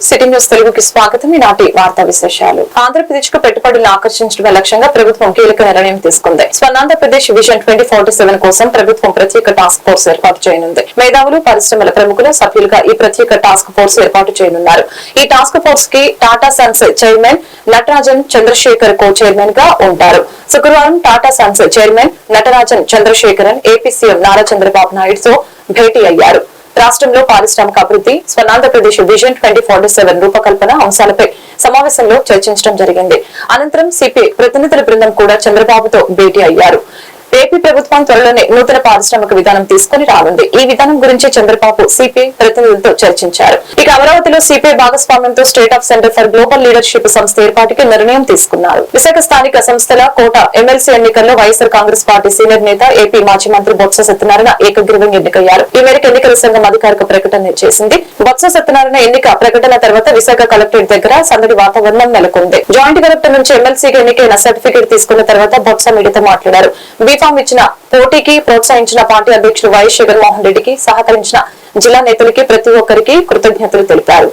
City news తెలుగుకి స్వాగతం. ఈనాటి వార్తా విశేషాలు. ఆంధ్రప్రదేశ్ కు పెట్టుబడులను ఆకర్షించడమే లక్ష్యంగా ప్రభుత్వం కీలక నిర్ణయం తీసుకుంది. స్వర్ణాంధ్రప్రదేశ్ విజన్ 2047 కోసం ప్రభుత్వం ప్రత్యేక టాస్క్ ఫోర్స్ ఏర్పాటు చేయనుంది. మేధావులు, పరిశ్రమల ప్రముఖులు సభ్యులుగా ఈ ప్రత్యేక టాస్క్ ఫోర్స్ ఏర్పాటు చేయనున్నారు. ఈ టాస్క్ ఫోర్స్ కి Tata Sons chairman Natarajan Chandrasekhar co chairman గా ఉంటారు. శుక్రవారం Tata Sons chairman Natarajan Chandrasekaran AP CM Nara Chandrababu నాయుడుతో భేటీ అయ్యారు. రాష్ట్రంలో పారిశ్రామిక అభివృద్ధి, స్వర్ణాంధ్రప్రదేశ్ విజన్ 2047 రూపకల్పన అంశాలపై సమావేశంలో చర్చించడం జరిగింది. అనంతరం సిపిఐ ప్రతినిధుల బృందం కూడా చంద్రబాబుతో భేటీ అయ్యారు. ఏపీ ప్రభుత్వం త్వరలోనే నూతన పారిశ్రామిక విధానం తీసుకుని రానుంది. ఈ విధానం గురించి చంద్రబాబు సిపిఐ ప్రతినిధులతో చర్చించారు. ఇక అమరావతిలో సిపిఐ భాగస్వామ్యంతో state of centre for global leadership సంస్థ ఏర్పాటుకి నిర్ణయం తీసుకున్నారు. విశాఖ స్థానిక సంస్థల కోట ఎమ్మెల్సీ ఎన్నికల్లో వైఎస్ఆర్ కాంగ్రెస్ పార్టీ సీనియర్ నేత ఏపీ మాజీ మంత్రి బొత్స సత్యనారాయణ ఏకగ్రీవంగా ఎన్నికయ్యారు. ఈ మేరకు ఎన్నికల సంఘం అధికారిక ప్రకటన చేసింది. బొత్స సత్యనారాయణ ఎన్నిక ప్రకటన తర్వాత విశాఖ కలెక్టరేట్ దగ్గర సందడి వాతావరణం నెలకొంది. జాయింట్ కలెక్టర్ నుంచి ఎమ్మెల్సీగా ఎన్నికైన సర్టిఫికేట్ తీసుకున్న తర్వాత బొత్స మీడియాతో మాట్లాడారు. బీఫామ్ ఇచ్చిన, పోటీకి ప్రోత్సహించిన పార్టీ అధ్యక్షుడు వైఎస్ జగన్మోహన్ రెడ్డికి, సహకరించిన జిల్లా నేతలకి ప్రతి ఒక్కరికి కృతజ్ఞతలు తెలిపారు.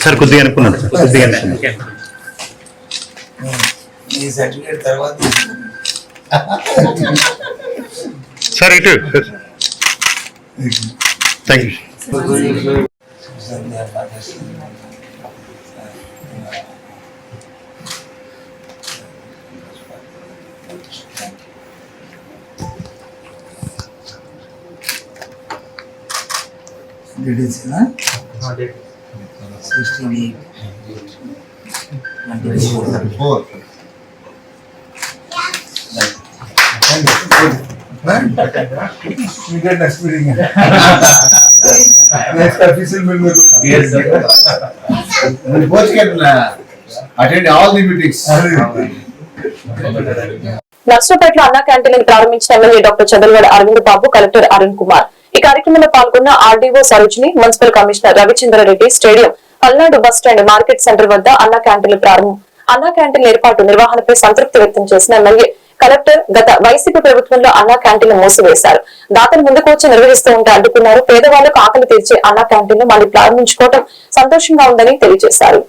సార్ కొద్దిగా అనుకున్నాను ఈ సర్టిఫికేట్ తర్వాత సార్ ఇటు థ్యాంక్ యూ. నర్సరావుపేటలో అన్నా క్యాంటీన్ ప్రారంభించిన ఎమ్మెల్యే డాక్టర్ చంద్రగడ అరవింద్ బాబు, కలెక్టర్ అరుణ్ కుమార్. ఈ కార్యక్రమంలో పాల్గొన్న RDO Sarojini, municipal commissioner Ravichandra Reddy stadium, Palnadu bus stand, market centre వద్ద అన్నా క్యాంటీన్ల ప్రారంభం, అన్నా క్యాంటీన్ ఏర్పాటు నిర్వహణపై సంతృప్తి వ్యక్తం చేసిన ఎమ్మెల్యే కలెక్టర్ గత వైసీపీ ప్రభుత్వంలో అన్నా క్యాంటీన్లు మూసివేశారు. దాతలు ముందుకు వచ్చి నిర్వహిస్తూ ఉంటే అడ్డుకున్నారు. పేదవాళ్లకు ఆకలి తీర్చే అన్నా క్యాంటీన్లు మళ్లీ ప్రారంభించుకోవడం సంతోషంగా ఉందని తెలియజేశారు.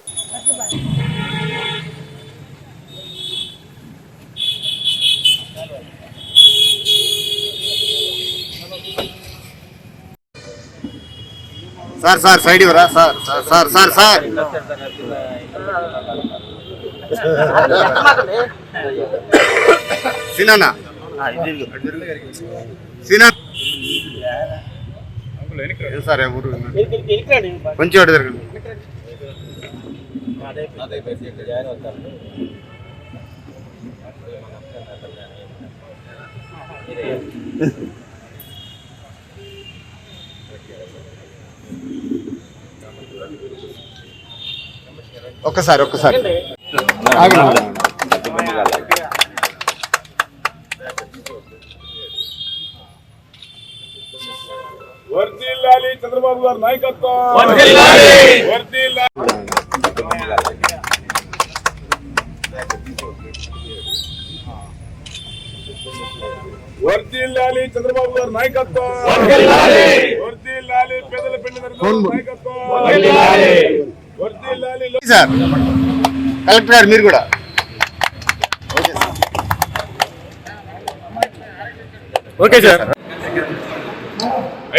సార్ సార్ సైడ్ ఇవ్వరా సార్ సార్ సార్ సార్ సినా సినా సార్ ఎవరు కొంచెం అటు జరగండి. ఒక్కసారి వర్ధిల్లాలి చంద్రబాబు గారి నాయకత్వం, వర్ధిల్లాలి చంద్రబాబు గారి నాయకత్వం, వర్ధిల్లాలి పేదల పెళ్లి నాయకత్వం, సార్ కలెక్టర్ గారు మీరు కూడా ఓకే సార్.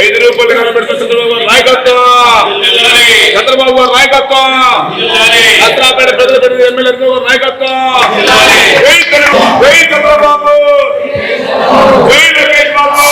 5 రూపాయలు కనబెడుతున్న చంద్రబాబు గారి నాయకత్వం, చంద్రబాబు గారి నాయకత్వం, నర్సరావుపేట ప్రజల పెళ్లి ఎమ్మెల్యే గారి నాయకత్వం, చంద్రబాబు, లోకేష్ బాబు.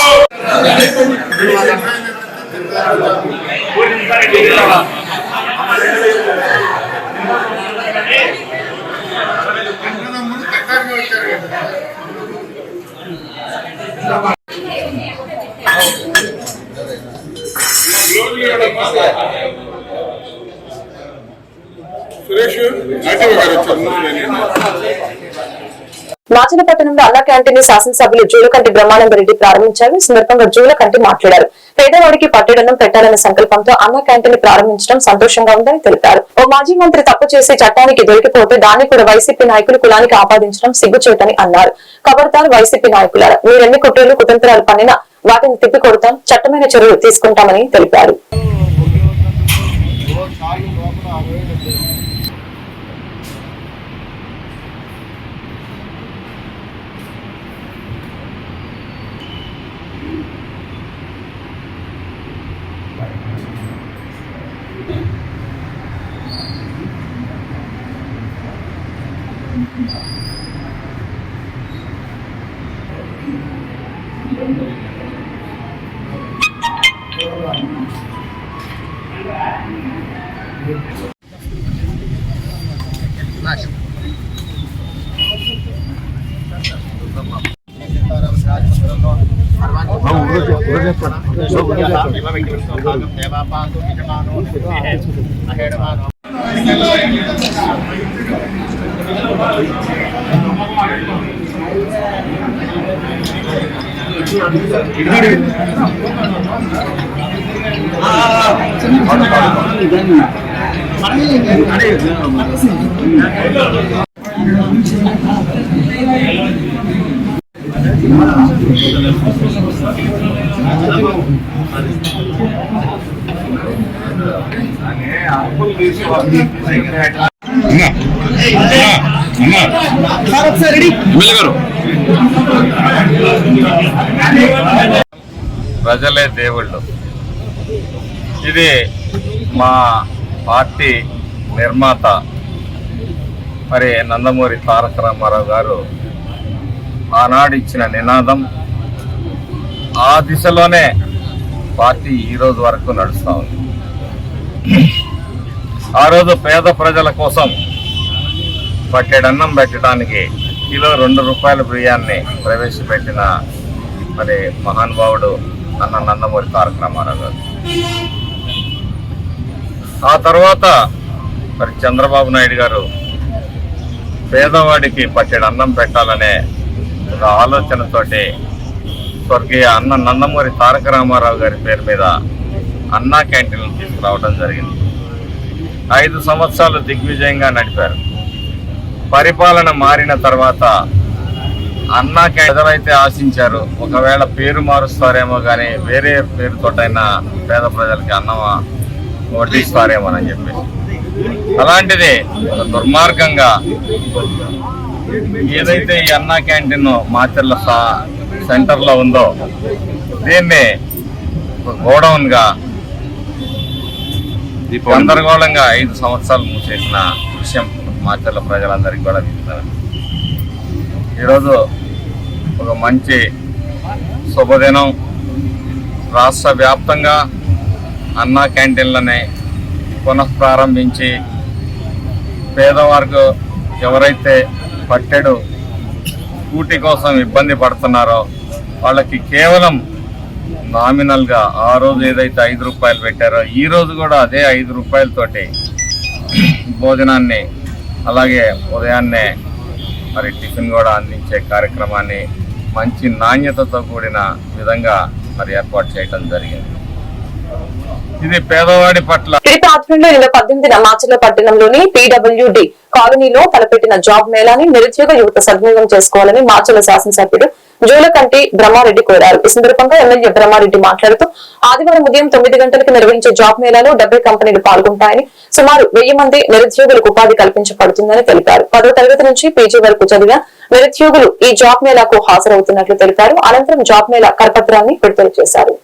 సురేష్ నాటివ్ గారు వచ్చారు. మాచలపట్నంలో అన్నా క్యాంటీన్ ని శాసనసభ్యులు జూలకంటి బ్రహ్మానందరెడ్డి ప్రారంభించారు. ఈ సందర్భంగా జూలకంటి మాట్లాడారు. పేదవాడికి పట్టెడన్నం పెట్టాలనే సంకల్పంతో అన్నా క్యాంటీన్ ని ప్రారంభించడం సంతోషంగా ఉందని తెలిపారు. ఓ మాజీ మంత్రి తప్పు చేసి చట్టానికి దొరికిపోతే దాన్ని కూడా వైసీపీ నాయకులు కులానికి ఆపాదించడం సిగ్గుచేటని అన్నారు. ఖబర్దార్ వైసీపీ నాయకులారా, మీరెన్ని కుట్రలు కుతంత్రాలు పన్నినా వాటిని తిప్పికొడతాం, చట్టమైన చర్యలు తీసుకుంటామని తెలిపారు. ప్రజలే దేవుళ్ళు. ఇది మా పార్టీ నిర్మాత మరి నందమూరి తారక రామారావు గారు ఆనాడు ఇచ్చిన నినాదం. ఆ దిశలోనే పార్టీ ఈరోజు వరకు నడుస్తూ ఉంది. ఆ రోజు పేద ప్రజల కోసం పట్టెడన్నం పెట్టడానికి కిలో ₹2 బియ్యాన్ని ప్రవేశపెట్టిన మరి మహానుభావుడు అన్న నందమూరి తారక రామారావు గారు. ఆ తర్వాత మరి చంద్రబాబు నాయుడు గారు పేదవాడికి పట్టెడన్నం పెట్టాలనే ఒక ఆలోచనతోటి స్వర్గీయ అన్న నందమూరి తారక రామారావు గారి పేరు మీద అన్నా క్యాంటీన్లు తీసుకురావడం జరిగింది. 5 సంవత్సరాలు దిగ్విజయంగా నడిపారు. పరిపాలన మారిన తర్వాత అన్నా ప్రజలైతే ఆశించారు, ఒకవేళ పేరు మారుస్తారేమో కానీ వేరే పేరుతోటైనా పేద ప్రజలకి అన్నం వడ్డిస్తారేమోనని చెప్పేసి. అలాంటిది ఒక దుర్మార్గంగా ఏదైతే ఈ అన్నా క్యాంటీన్ మాచర్ల సెంటర్లో ఉందో దీన్ని గోడౌన్ గా గందరగోళంగా 5 సంవత్సరాలు మూసేసిన విషయం మాచర్ల ప్రజలందరికీ కూడా తెలుస్తుంది. ఈరోజు ఒక మంచి శుభదినం. రాష్ట్ర వ్యాప్తంగా అన్నా క్యాంటీన్లని పునఃప్రారంభించి పేదవారికి ఎవరైతే పట్టెడు కూటి కోసం ఇబ్బంది పడుతున్నారో వాళ్ళకి కేవలం నామినల్గా ఆ రోజు ఏదైతే ₹5 పెట్టారో ఈ రోజు కూడా అదే ₹5తోటి భోజనాన్ని అలాగే ఉదయాన్నే మరి టిఫిన్ కూడా అందించే కార్యక్రమాన్ని మంచి నాణ్యతతో కూడిన విధంగా మరి ఏర్పాటు చేయడం జరిగింది. ఇది పేదవాడి పట్ల. టీడీపీ ఆధ్వర్యంలో 18న మాచర్ల పట్టణంలోని PWD కాలనీలో తలపెట్టిన జాబ్ మేళాని నిరుద్యోగ యువత సద్వినియోగం చేసుకోవాలని మాచర్ల శాసనసభ్యుడు జూలకంటి బ్రహ్మారెడ్డి కోరారు. ఈ సందర్భంగా ఎమ్మెల్యే బ్రహ్మారెడ్డి మాట్లాడుతూ ఆదివారం ఉదయం 9 గంటలకు నిర్వహించే జాబ్ మేళాలో 70 కంపెనీలు పాల్గొంటాయని, సుమారు 1000 మంది నిరుద్యోగులకు ఉపాధి కల్పించబడుతుందని తెలిపారు. 10వ తరగతి నుంచి PG వరకు చదివిన నిరుద్యోగులు ఈ జాబ్ మేళాకు హాజరవుతున్నట్లు తెలిపారు. అనంతరం జాబ్ మేళా కరపత్రాన్ని విడుదల చేశారు.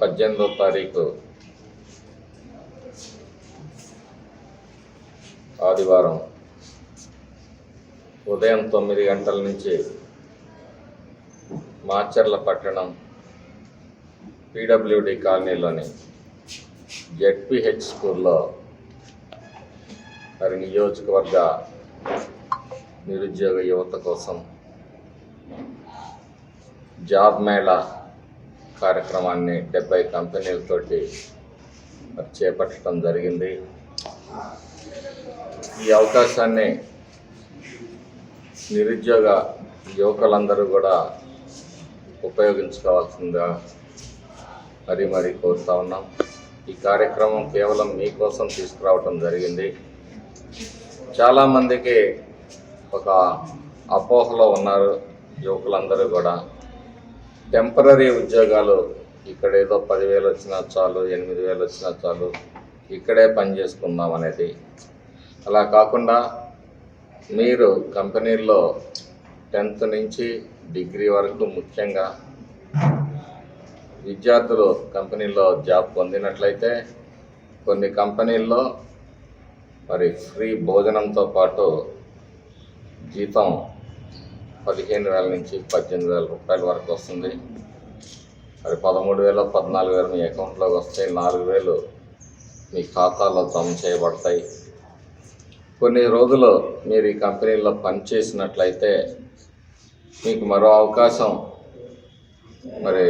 పద్దెనిమిదవ తారీఖు ఆదివారం ఉదయం 9 గంటల నుంచి మాచర్ల పట్టణం పీడబ్ల్యూడి కాలనీలోని జెడ్పీహెచ్ స్కూల్లో మరి నియోజకవర్గ నిరుద్యోగ యువత కోసం జాబ్ మేళా కార్యక్రమాన్ని 70 కంపెనీలతోటి చేపట్టడం జరిగింది. ఈ అవకాశాన్ని నిరుద్యోగ యువకులందరూ కూడా ఉపయోగించుకోవాల్సిందిగా మరీ కోరుతా ఉన్నాం. ఈ కార్యక్రమం కేవలం మీకోసం తీసుకురావటం జరిగింది. చాలామందికి ఒక అపోహలో ఉన్నారు యువకులందరూ కూడా. టెంపరీ ఉద్యోగాలు ఇక్కడ ఏదో 10,000 వచ్చినా చాలు, 8,000 వచ్చినా చాలు, ఇక్కడే పని చేసుకుందాం అనేది. అలా కాకుండా మీరు కంపెనీల్లో 10th నుంచి డిగ్రీ వరకు ముఖ్యంగా విద్యార్థులు కంపెనీల్లో జాబ్ పొందినట్లయితే కొన్ని కంపెనీల్లో మరి ఫ్రీ భోజనంతో పాటు జీతం 15,000 నుంచి 18,000 రూపాయల వరకు వస్తుంది. మరి 13,000 14,000 మీ అకౌంట్లోకి వస్తాయి, 4,000 మీ ఖాతాలో జమ చేయబడతాయి. కొన్ని రోజులు మీరు ఈ కంపెనీలో పనిచేసినట్లయితే మీకు మరో అవకాశం మరి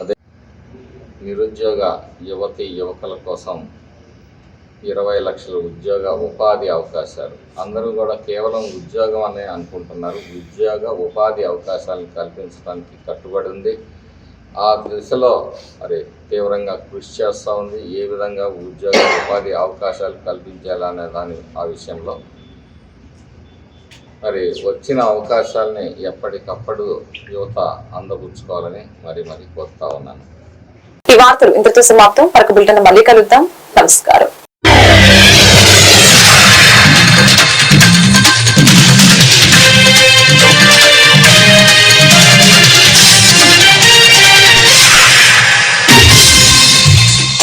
అదే నిరుద్యోగ యువకుల కోసం 20 లక్షల ఉద్యోగ ఉపాధి అవకాశాలు. అందరూ కూడా కేవలం ఉద్యోగం అనే అనుకుంటున్నారు. ఉద్యోగ ఉపాధి అవకాశాలను కల్పించడానికి కట్టుబడి ఉంది. ఆ దిశలో మరి తీవ్రంగా కృషి చేస్తూ ఉంది. ఏ విధంగా ఉద్యోగ ఉపాధి అవకాశాలు కల్పించాలనే ఆ విషయంలో మరి వచ్చిన అవకాశాలని ఎప్పటికప్పుడు యువత అందపుచ్చుకోవాలని మరీ కోరుతా ఉన్నాను. ఈ వార్తలు ఇంతటితో సమాప్తం. మరొక బులెటిన్ మళ్ళీ కలుద్దాం. నమస్కారం.